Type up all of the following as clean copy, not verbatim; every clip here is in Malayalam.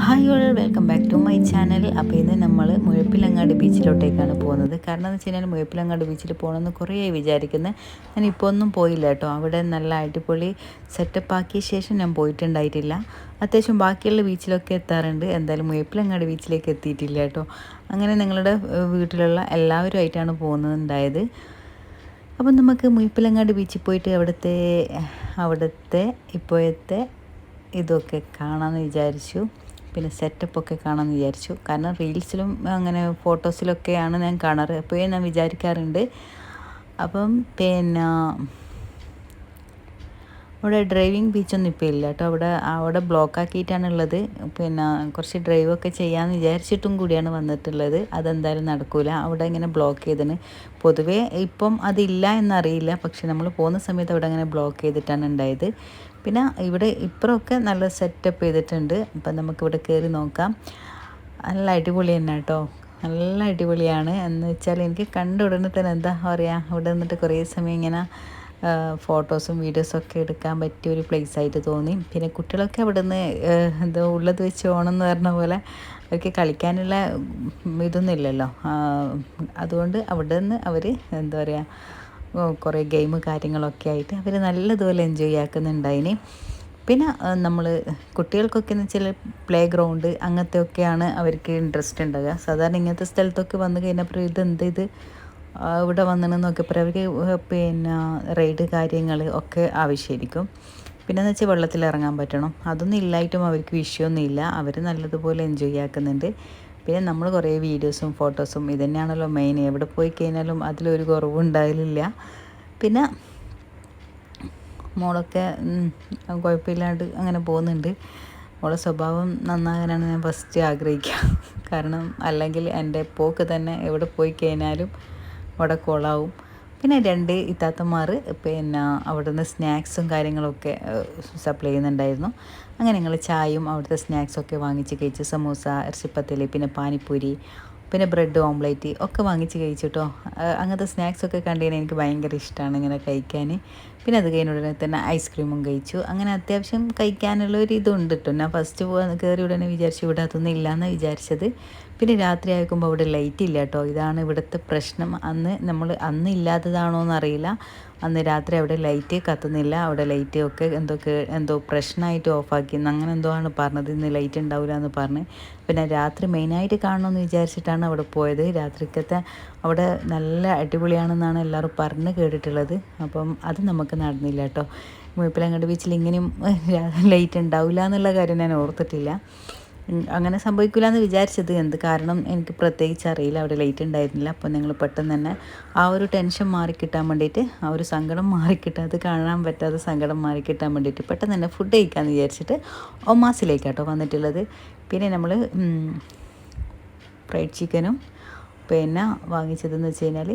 Hi all, welcome back to my channel. അപ്പോൾ ഇന്ന് നമ്മൾ മുഴപ്പിലങ്ങാട് ബീച്ചിലോട്ടേക്കാണ് പോകുന്നത്. കാരണം എന്ന് വെച്ച് കഴിഞ്ഞാൽ മുഴപ്പിലങ്ങാട് ബീച്ചിൽ പോകണമെന്ന് കുറേ വിചാരിക്കുന്നത്. ഞാൻ ഇപ്പോൾ ഒന്നും പോയില്ല കേട്ടോ. അവിടെ നല്ല അടിപൊളി സെറ്റപ്പ് ആക്കിയ ശേഷം ഞാൻ പോയിട്ടുണ്ടായിട്ടില്ല. അത്യാവശ്യം ബാക്കിയുള്ള ബീച്ചിലൊക്കെ എത്താറുണ്ട്. എന്തായാലും മുഴപ്പിലങ്ങാട് ബീച്ചിലേക്ക് എത്തിയിട്ടില്ല കേട്ടോ. അങ്ങനെ ഞങ്ങളുടെ വീട്ടിലുള്ള എല്ലാവരുമായിട്ടാണ് പോകുന്നുണ്ടായത്. അപ്പം നമുക്ക് മുഴപ്പിലങ്ങാട് ബീച്ചിൽ പോയിട്ട് അവിടുത്തെ ഇപ്പോഴത്തെ ഇതൊക്കെ കാണാമെന്ന് വിചാരിച്ചു. പിന്നെ സെറ്റപ്പൊക്കെ കാണാമെന്ന് വിചാരിച്ചു. കാരണം റീൽസിലും അങ്ങനെ ഫോട്ടോസിലൊക്കെയാണ് ഞാൻ കാണാറ്. എപ്പോഴും ഞാൻ വിചാരിക്കാറുണ്ട്. അപ്പം പിന്നെ അവിടെ ഡ്രൈവിംഗ് ബീച്ചൊന്നും ഇപ്പോൾ ഇല്ല കേട്ടോ. അവിടെ ബ്ലോക്ക് ആക്കിയിട്ടാണുള്ളത്. പിന്നെ കുറച്ച് ഡ്രൈവൊക്കെ ചെയ്യാമെന്ന് വിചാരിച്ചിട്ടും കൂടിയാണ് വന്നിട്ടുള്ളത്. അതെന്തായാലും നടക്കില്ല. അവിടെ ഇങ്ങനെ ബ്ലോക്ക് ചെയ്തിന്. പൊതുവേ ഇപ്പം അതില്ല എന്നറിയില്ല. പക്ഷെ നമ്മൾ പോകുന്ന സമയത്ത് അവിടെ അങ്ങനെ ബ്ലോക്ക് ചെയ്തിട്ടാണ് ഉണ്ടായത്. പിന്നെ ഇവിടെ ഇപ്പുറമൊക്കെ നല്ല സെറ്റപ്പ് ചെയ്തിട്ടുണ്ട്. അപ്പം നമുക്കിവിടെ കയറി നോക്കാം. നല്ല അടിപൊളി തന്നെ കേട്ടോ. നല്ല അടിപൊളിയാണ്. എന്ന് വെച്ചാൽ എനിക്ക് കണ്ട ഉടനെ തന്നെ എന്താ പറയുക, ഇവിടെ നിന്നിട്ട് കുറേ സമയം ഇങ്ങനെ ഫോട്ടോസും വീഡിയോസൊക്കെ എടുക്കാൻ പറ്റിയ ഒരു പ്ലേസ് ആയിട്ട് തോന്നി. പിന്നെ കുട്ടികളൊക്കെ അവിടെ നിന്ന് എന്തോ ഉള്ളത് വെച്ച് ഓണം എന്ന് പറഞ്ഞ പോലെ അവർക്ക് കളിക്കാനുള്ള ഇതൊന്നും ഇല്ലല്ലോ. അതുകൊണ്ട് അവിടെ നിന്ന് അവർ എന്താ പറയുക, കുറേ ഗെയിം കാര്യങ്ങളൊക്കെ ആയിട്ട് അവർ നല്ലതുപോലെ എൻജോയ് ആക്കുന്നുണ്ടായിന്. പിന്നെ നമ്മൾ കുട്ടികൾക്കൊക്കെ എന്ന് വെച്ചാൽ പ്ലേ ഗ്രൗണ്ട് അങ്ങനത്തെയൊക്കെയാണ് അവർക്ക് ഇൻട്രസ്റ്റ് ഉണ്ടാകുക. സാധാരണ ഇങ്ങനത്തെ സ്ഥലത്തൊക്കെ വന്നു കഴിഞ്ഞപ്പോൾ ഇത് ഇവിടെ വന്നിട്ടെന്നൊക്കെ പറയും. അവർക്ക് പിന്നെ റൈഡ് കാര്യങ്ങൾ ഒക്കെ ആവശ്യമായിരിക്കും. പിന്നെയെന്ന് വെച്ചാൽ വെള്ളത്തിൽ ഇറങ്ങാൻ പറ്റണം. അതൊന്നും ഇല്ലായിട്ടും അവർക്ക് വിഷയമൊന്നുമില്ല. അവർ നല്ലതുപോലെ എൻജോയ് ആക്കുന്നുണ്ട്. പിന്നെ നമ്മൾ കുറേ വീഡിയോസും ഫോട്ടോസും ഇതന്നെയാണല്ലോ മെയിൻ. എവിടെ പോയി കഴിഞ്ഞാലും അതിലൊരു കുറവും ഉണ്ടാകലില്ല. പിന്നെ മോളൊക്കെ കുഴപ്പമില്ലാണ്ട് അങ്ങനെ പോകുന്നുണ്ട്. മോളെ സ്വഭാവം നന്നാകാനാണ് ഞാൻ ഫസ്റ്റ് ആഗ്രഹിക്കുക. കാരണം അല്ലെങ്കിൽ എൻ്റെ പോക്ക് തന്നെ എവിടെ പോയി കഴിഞ്ഞാലും അവിടെ കോളാവും. പിന്നെ 2 ഇത്താത്തമാർ പിന്നെ അവിടുന്ന് സ്നാക്സും കാര്യങ്ങളൊക്കെ സപ്ലൈ ചെയ്യുന്നുണ്ടായിരുന്നു. അങ്ങനെ ഞങ്ങൾ ചായയും അവിടുത്തെ സ്നാക്സൊക്കെ വാങ്ങിച്ച് കഴിച്ചു. സമൂസ, ഇറച്ചിപ്പത്തല്, പിന്നെ പാനിപ്പൂരി, പിന്നെ ബ്രെഡ് ഓംലേറ്റ് ഒക്കെ വാങ്ങിച്ച് കഴിച്ചു കേട്ടോ. അങ്ങനത്തെ സ്നാക്സൊക്കെ കണ്ടുകഴിഞ്ഞാൽ എനിക്ക് ഭയങ്കര ഇഷ്ടമാണ് ഇങ്ങനെ കഴിക്കാൻ. പിന്നെ അത് കഴിഞ്ഞ ഉടനെ തന്നെ ഐസ്ക്രീമും കഴിച്ചു. അങ്ങനെ അത്യാവശ്യം കഴിക്കാനുള്ള ഒരു ഇതുണ്ട് കേട്ടോ. ഞാൻ ഫസ്റ്റ് കയറി ഉടനെ വിചാരിച്ചു ഇവിടെ അതൊന്നും ഇല്ലയെന്ന് വിചാരിച്ചത്. പിന്നെ രാത്രി ആയിരിക്കുമ്പോൾ അവിടെ ലൈറ്റ് ഇല്ല കേട്ടോ. ഇതാണ് ഇവിടുത്തെ പ്രശ്നം. അന്ന് ഇല്ലാത്തതാണോ എന്നറിയില്ല. അന്ന് രാത്രി അവിടെ ലൈറ്റ് കത്തുന്നില്ല. അവിടെ ലൈറ്റ് ഒക്കെ എന്തോ പ്രശ്നമായിട്ട് ഓഫാക്കി അങ്ങനെ എന്തോ ആണ് പറഞ്ഞത്. ഇന്ന് ലൈറ്റ് ഉണ്ടാവില്ല എന്ന് പറഞ്ഞ്. പിന്നെ രാത്രി മെയിനായിട്ട് കാണണമെന്ന് വിചാരിച്ചിട്ടാണ് അവിടെ പോയത്. രാത്രിക്കത്തെ അവിടെ നല്ല അടിപൊളിയാണെന്നാണ് എല്ലാവരും പറഞ്ഞ് കേട്ടിട്ടുള്ളത്. അപ്പം അത് നമുക്ക് നടന്നില്ല കേട്ടോ. മുഴപ്പിലങ്ങാട് ബീച്ചിൽ ഇങ്ങനെയും ലൈറ്റ് ഉണ്ടാവില്ല എന്നുള്ള കാര്യം ഞാൻ ഓർത്തിട്ടില്ല. അങ്ങനെ സംഭവിക്കില്ല എന്ന് വിചാരിച്ചത്. എന്ത് കാരണം എനിക്ക് പ്രത്യേകിച്ച് അറിയില്ല. അവിടെ ലൈറ്റ് ഉണ്ടായിരുന്നില്ല. അപ്പോൾ ഞങ്ങൾ പെട്ടെന്ന് തന്നെ ആ ഒരു ടെൻഷൻ മാറിക്കിട്ടാൻ വേണ്ടിയിട്ട്, ആ ഒരു സങ്കടം മാറിക്കിട്ടാൻ, അത് കാണാൻ പറ്റാതെ സങ്കടം മാറിക്കിട്ടാൻ വേണ്ടിയിട്ട് പെട്ടെന്ന് തന്നെ ഫുഡ് കഴിക്കാമെന്ന് വിചാരിച്ചിട്ട് ഒമാസിലേക്കാട്ടോ വന്നിട്ടുള്ളത്. പിന്നെ നമ്മൾ ഫ്രൈഡ് ചിക്കനും പിന്നെ വാങ്ങിച്ചതെന്ന് വെച്ച് കഴിഞ്ഞാൽ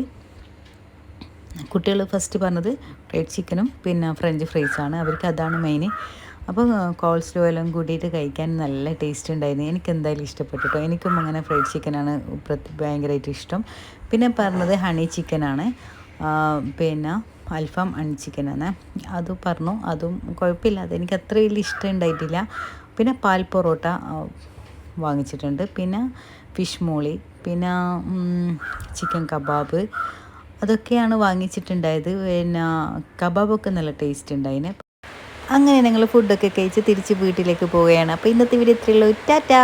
കുട്ടികൾ ഫസ്റ്റ് പറഞ്ഞത് ഫ്രൈഡ് ചിക്കനും പിന്നെ ഫ്രഞ്ച് ഫ്രൈസാണ്. അവർക്ക് അതാണ് മെയിൻ. അപ്പോൾ കോൾസ്ലോ എല്ലാം കൂട്ടിയിട്ട് കഴിക്കാൻ നല്ല ടേസ്റ്റ് ഉണ്ടായിരുന്നു. എനിക്ക് എന്തായാലും ഇഷ്ടപ്പെട്ടു കേട്ടോ. എനിക്കും അങ്ങനെ ഫ്രൈഡ് ചിക്കനാണ് ഭയങ്കരമായിട്ട് ഇഷ്ടം. പിന്നെ പറഞ്ഞത് ഹണി ചിക്കനാണ്, പിന്നെ അൽഫാം ഹണി ചിക്കനാണ്. അത് പറഞ്ഞു. അതും കുഴപ്പമില്ല. അതെനിക്ക് അത്ര വലിയ ഇഷ്ടം ഉണ്ടായിട്ടില്ല. പിന്നെ പാൽ പൊറോട്ട വാങ്ങിച്ചിട്ടുണ്ട്. പിന്നെ ഫിഷ് മോളി, പിന്നെ ചിക്കൻ കബാബ്, അതൊക്കെയാണ് വാങ്ങിച്ചിട്ടുണ്ടായത്. പിന്നെ കബാബൊക്കെ നല്ല ടേസ്റ്റ് ഉണ്ടായിന്. അങ്ങനെ ഞങ്ങൾ ഫുഡൊക്കെ കഴിച്ച് തിരിച്ച് വീട്ടിലേക്ക് പോവുകയാണ്. അപ്പോൾ ഇന്നത്തെ വീഡിയോ ഇത്രയുള്ളൂ. ടാറ്റാ.